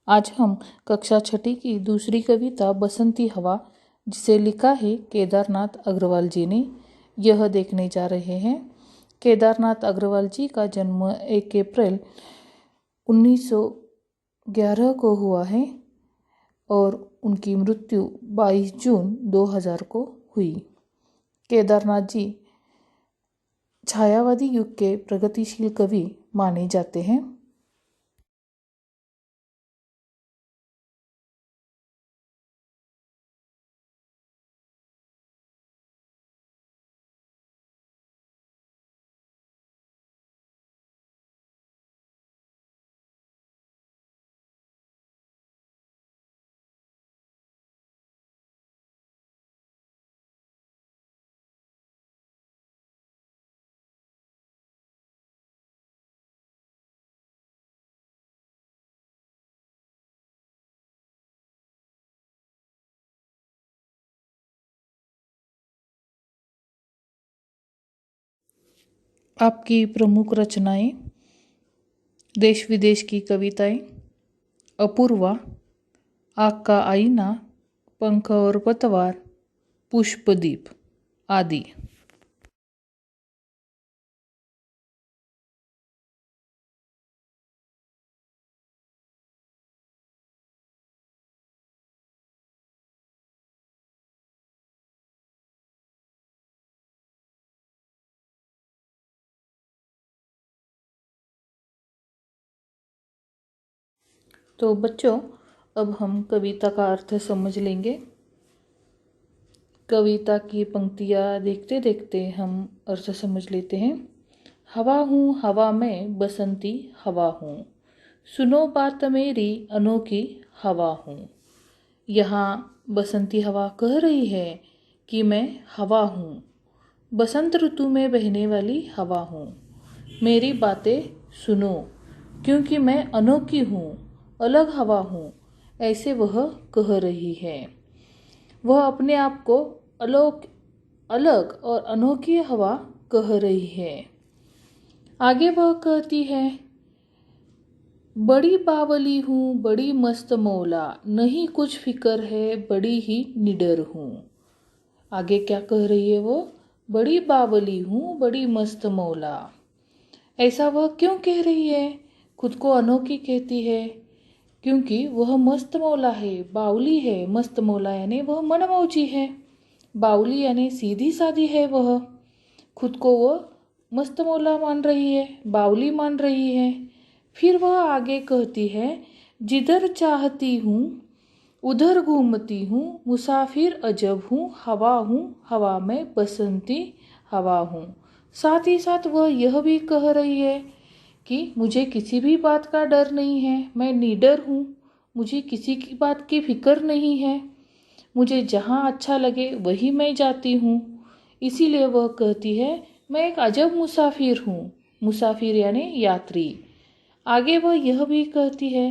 आज हम कक्षा छठी की दूसरी कविता बसंती हवा, जिसे लिखा है केदारनाथ अग्रवाल जी ने, यह देखने जा रहे हैं। केदारनाथ अग्रवाल जी का जन्म 1 अप्रैल 1911 को हुआ है और उनकी मृत्यु 22 जून 2000 को हुई। केदारनाथ जी छायावादी युग के प्रगतिशील कवि माने जाते हैं। आपकी प्रमुख रचनाएं: देश विदेश की कविताएं, अपूर्वा, आग का आईना, पंख और पतवार, पुष्पदीप आदि। तो बच्चों, अब हम कविता का अर्थ समझ लेंगे। कविता की पंक्तियाँ देखते देखते हम अर्थ समझ लेते हैं। हवा हूँ हवा में बसंती हवा हूँ, सुनो बात मेरी अनोखी हवा हूँ। यहाँ बसंती हवा कह रही है कि मैं हवा हूँ, बसंत ऋतु में बहने वाली हवा हूँ। मेरी बातें सुनो, क्योंकि मैं अनोखी हूँ, अलग हवा हूँ, ऐसे वह कह रही है। वह अपने आप को अलग और अनोखी हवा कह रही है। आगे वह कहती है, बड़ी बावली हूँ बड़ी मस्त मौला, नहीं कुछ फिक्र है बड़ी ही निडर हूँ। आगे क्या कह रही है वो? बड़ी बावली हूँ बड़ी मस्त मौला। ऐसा वह क्यों कह रही है? खुद को अनोखी कहती है क्योंकि वह मस्त मौला है, बावली है। मस्त मौला यानी वह मनमौजी है, बावली यानी सीधी सादी है। वह खुद को वह मस्त मौला मान रही है, बावली मान रही है। फिर वह आगे कहती है, जिधर चाहती हूँ उधर घूमती हूँ, मुसाफिर अजब हूँ हवा में बसंती हवा हूँ। साथ ही साथ वह यह भी कह रही है कि मुझे किसी भी बात का डर नहीं है, मैं निडर हूँ, मुझे किसी की बात की फिक्र नहीं है, मुझे जहाँ अच्छा लगे वही मैं जाती हूँ। इसीलिए वह कहती है, मैं एक अजब मुसाफिर हूँ। मुसाफिर यानी यात्री। आगे वह यह भी कहती है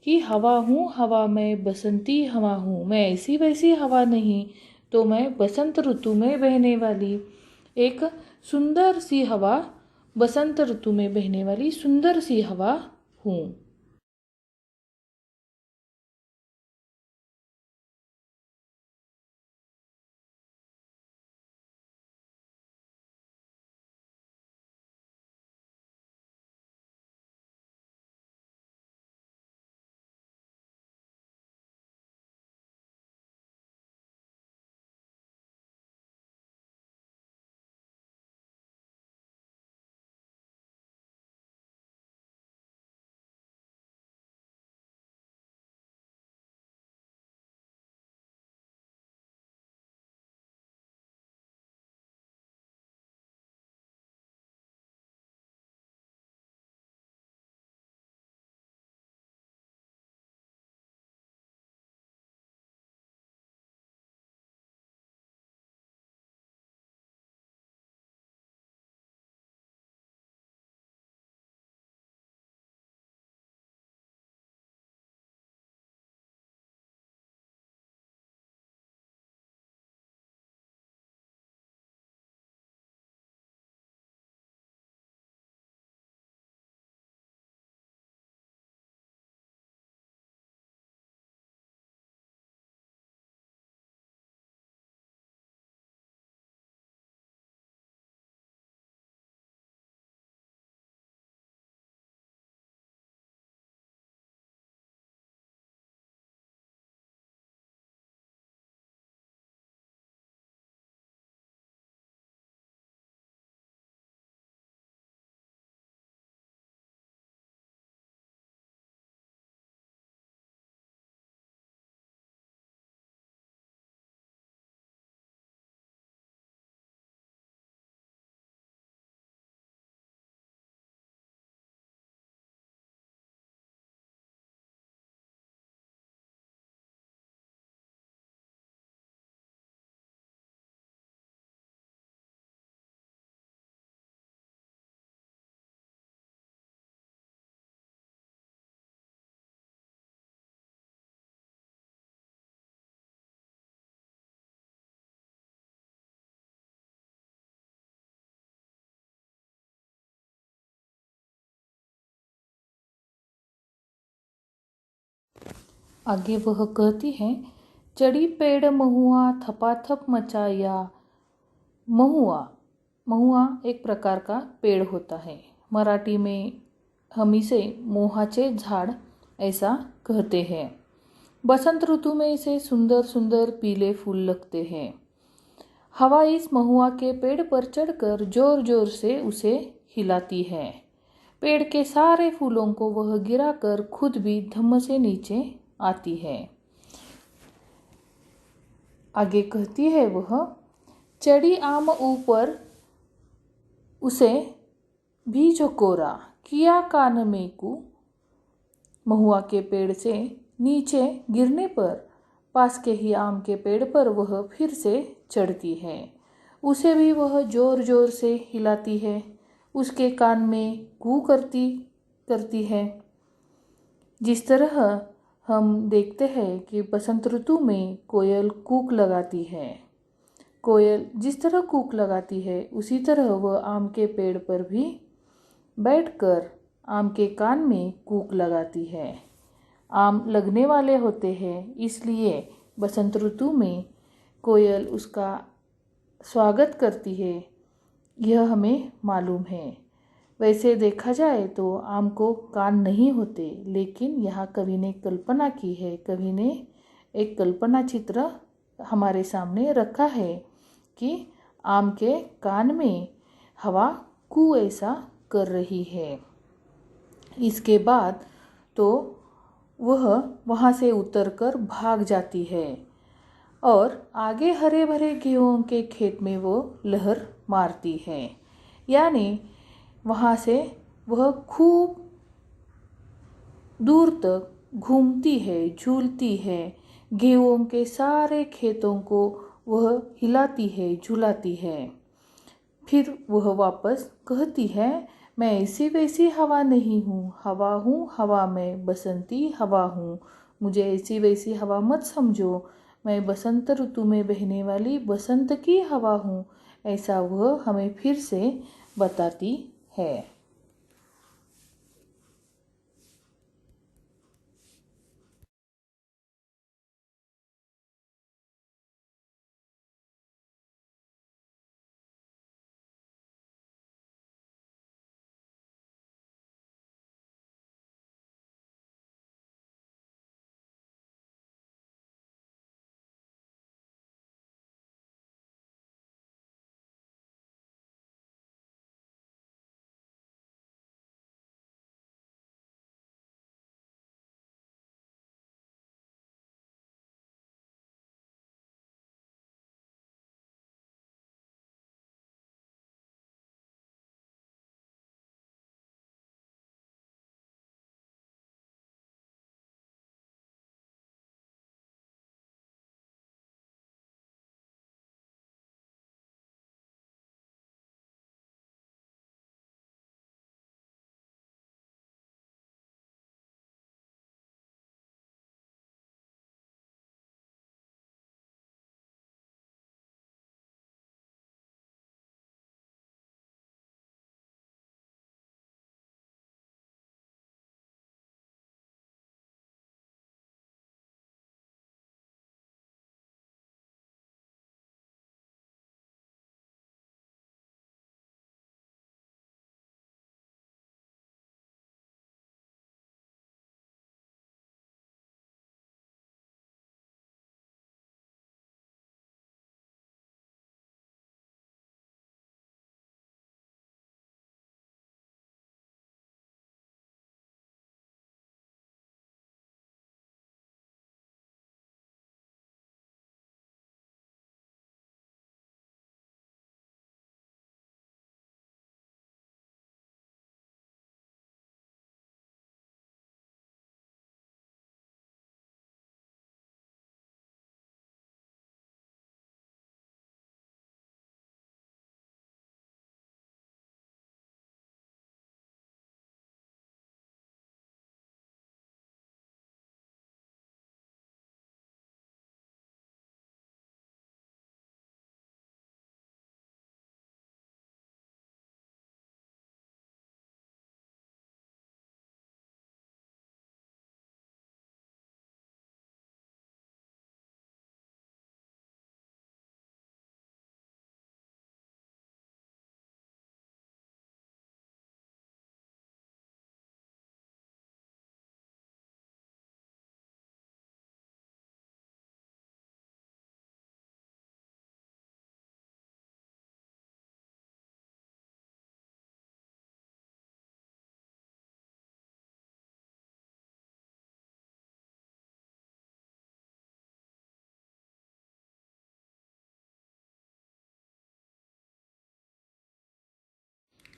कि हवा हूँ हवा में बसंती हवा हूँ, मैं ऐसी वैसी हवा नहीं, तो मैं बसंत ऋतु में बहने वाली एक सुंदर सी हवा, बसंत ऋतु में बहने वाली सुंदर सी हवा हूँ। आगे वह कहती है, चढ़ी पेड़ महुआ थपाथप मचाया। महुआ, महुआ एक प्रकार का पेड़ होता है। मराठी में हम इसे मोहाचे झाड़ ऐसा कहते हैं। बसंत ऋतु में इसे सुंदर सुंदर पीले फूल लगते हैं। हवा इस महुआ के पेड़ पर चढ़कर जोर जोर से उसे हिलाती है। पेड़ के सारे फूलों को वह गिराकर खुद भी धम्म से नीचे आती है। आगे कहती है वह, चढ़ी आम ऊपर उसे भी झकोरा, किया कान में कू। महुआ के पेड़ से नीचे गिरने पर पास के ही आम के पेड़ पर वह फिर से चढ़ती है। उसे भी वह जोर जोर से हिलाती है, उसके कान में कू करती करती है। जिस तरह हम देखते हैं कि बसंत ऋतु में कोयल कूक लगाती है। कोयल जिस तरह कूक लगाती है उसी तरह वह आम के पेड़ पर भी बैठकर आम के कान में कूक लगाती है। आम लगने वाले होते हैं, इसलिए बसंत ऋतु में कोयल उसका स्वागत करती है, यह हमें मालूम है। वैसे देखा जाए तो आम को कान नहीं होते, लेकिन यहाँ कवि ने कल्पना की है, कवि ने एक कल्पना चित्र हमारे सामने रखा है कि आम के कान में हवा कू ऐसा कर रही है। इसके बाद तो वह वहाँ से उतरकर भाग जाती है और आगे हरे भरे गेहूं के खेत में वो लहर मारती है। यानी वहाँ से वह खूब दूर तक घूमती है, झूलती है, गेहूं के सारे खेतों को वह हिलाती है, झुलाती है। फिर वह वापस कहती है, मैं ऐसी वैसी हवा नहीं हूँ, हवा में बसंती हवा हूँ। मुझे ऐसी वैसी हवा मत समझो, मैं बसंत ऋतु में बहने वाली बसंत की हवा हूँ। ऐसा वह हमें फिर से बताती है।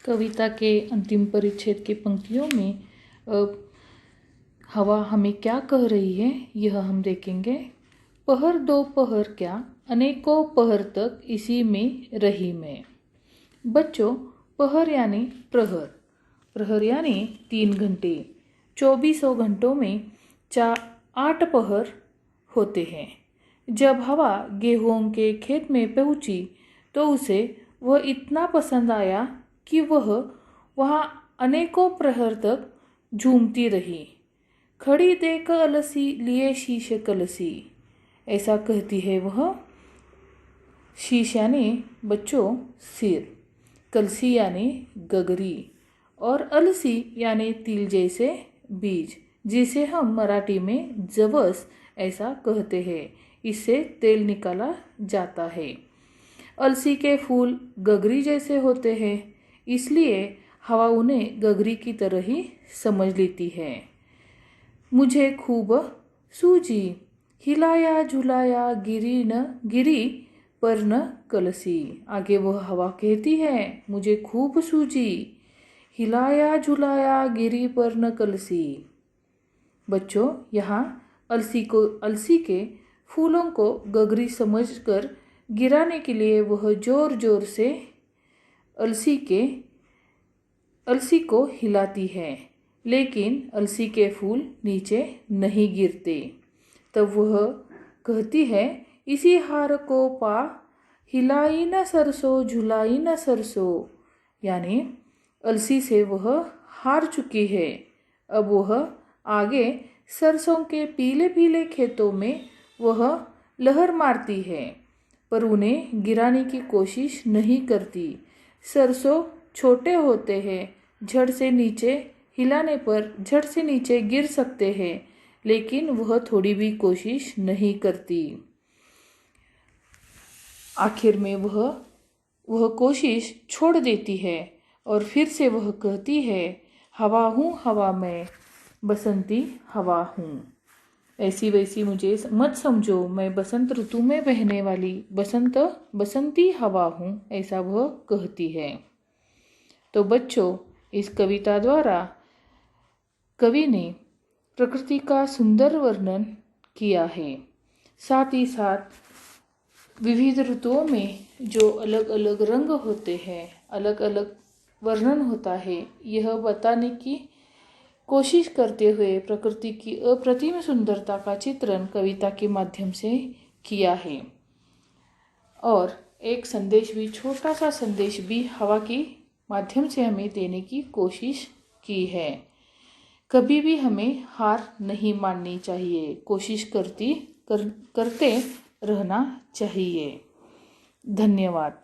कविता के अंतिम परिच्छेद की पंक्तियों में हवा हमें क्या कह रही है यह हम देखेंगे। पहर दो पहर क्या अनेकों पहर तक इसी में रही मैं। बच्चों, पहर यानी प्रहर, प्रहर यानी 3 घंटे। 24 घंटों में 8 पहर होते हैं। जब हवा गेहूं के खेत में पहुंची तो उसे वह इतना पसंद आया कि वह वहाँ अनेकों प्रहर तक झूमती रही। खड़ी देख अलसी लिए शीश कलसी, ऐसा कहती है वह। शीश यानी बच्चों सिर, कलसी यानी गगरी और अलसी यानी तिल जैसे बीज, जिसे हम मराठी में जवस ऐसा कहते हैं। इससे तेल निकाला जाता है। अलसी के फूल गगरी जैसे होते हैं, इसलिए हवा उन्हें गगरी की तरह ही समझ लेती है। मुझे खूब सूझी, हिलाया झुलाया गिरी पर न कलसी। आगे वह हवा कहती है, मुझे खूब सूझी, हिलाया झुलाया गिरी पर न कलसी। बच्चों, यहाँ अलसी के फूलों को गगरी समझकर गिराने के लिए वह जोर जोर से अलसी को हिलाती है, लेकिन अलसी के फूल नीचे नहीं गिरते। तब वह कहती है, इसी हार को पा, हिलाई न सरसों झुलाई न सरसों। यानी अलसी से वह हार चुकी है। अब वह आगे सरसों के पीले पीले खेतों में वह लहर मारती है, पर उन्हें गिराने की कोशिश नहीं करती। सरसों छोटे होते हैं, झड़ से नीचे हिलाने पर झड़ से नीचे गिर सकते हैं, लेकिन वह थोड़ी भी कोशिश नहीं करती। आखिर में वह कोशिश छोड़ देती है और फिर से वह कहती है, हवा हूँ हवा मैं, बसंती हवा हूँ। ऐसी वैसी मुझे मत समझो, मैं बसंत ऋतु में बहने वाली बसंती हवा हूँ, ऐसा वह कहती है। तो बच्चों, इस कविता द्वारा कवि ने प्रकृति का सुंदर वर्णन किया है। साथ ही साथ विविध ऋतुओं में जो अलग अलग रंग होते हैं, अलग अलग वर्णन होता है, यह बताने की कोशिश करते हुए प्रकृति की अप्रतिम सुंदरता का चित्रण कविता के माध्यम से किया है। और एक संदेश भी, छोटा सा संदेश भी हवा के माध्यम से हमें देने की कोशिश की है। कभी भी हमें हार नहीं माननी चाहिए, कोशिश करते रहना चाहिए। धन्यवाद।